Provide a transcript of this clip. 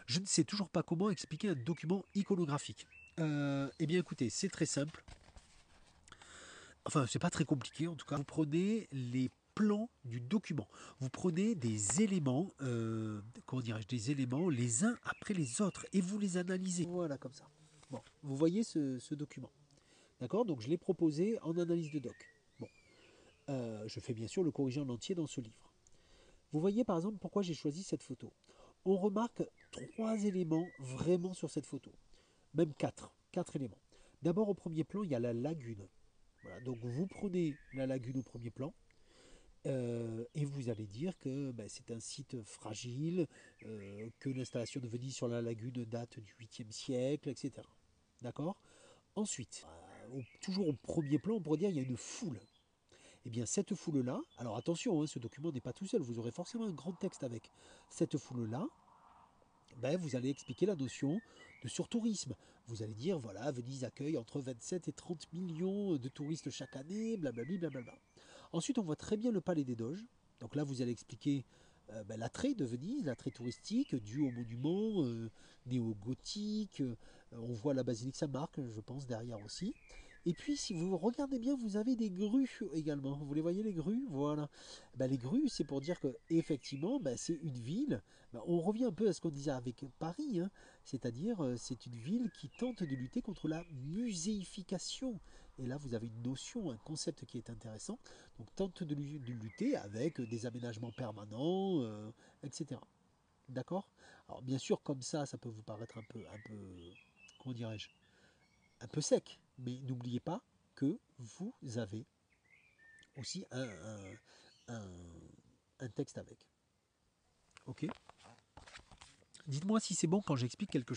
Je ne sais toujours pas comment expliquer un document iconographique. Eh bien écoutez, c'est très simple. Enfin, c'est pas très compliqué en tout cas. Vous prenez les plans du document. Vous prenez des éléments, comment dirais-je, des éléments les uns après les autres et vous les analysez. Voilà, comme ça. Bon, vous voyez ce document. D'accord. Donc je l'ai proposé en analyse de doc. Bon, je fais bien sûr le corrigé en entier dans ce livre. Vous voyez par exemple pourquoi j'ai choisi cette photo. On remarque trois éléments vraiment sur cette photo. Même quatre éléments. D'abord au premier plan, il y a la lagune. Voilà, donc vous prenez la lagune au premier plan et vous allez dire que ben, c'est un site fragile, que l'installation de Venise sur la lagune date du 8e siècle, etc. D'accord. Ensuite, toujours au premier plan, on pourrait dire qu'il y a une foule. Eh bien, cette foule-là, alors attention, hein, ce document n'est pas tout seul, vous aurez forcément un grand texte avec. Cette foule-là, ben, vous allez expliquer la notion de surtourisme. Vous allez dire, voilà, Venise accueille entre 27 et 30 millions de touristes chaque année, blablabla. Blablabla. Ensuite, on voit très bien le palais des Doges. Donc là, vous allez expliquer ben, l'attrait de Venise, l'attrait touristique dû aux monuments néo-gothiques. On voit la basilique Saint-Marc, je pense, derrière aussi. Et puis, si vous regardez bien, vous avez des grues également. Vous les voyez, les grues. Voilà. Ben, les grues, c'est pour dire que effectivement, ben, c'est une ville. Ben, on revient un peu à ce qu'on disait avec Paris, hein. C'est-à-dire, c'est une ville qui tente de lutter contre la muséification. Et là, vous avez une notion, un concept qui est intéressant. Donc, tente de lutter avec des aménagements permanents, etc. D'accord. Alors, bien sûr, comme ça peut vous paraître comment dirais-je, un peu sec. Mais n'oubliez pas que vous avez aussi un, un texte avec. Ok. Dites-moi si c'est bon quand j'explique quelque chose.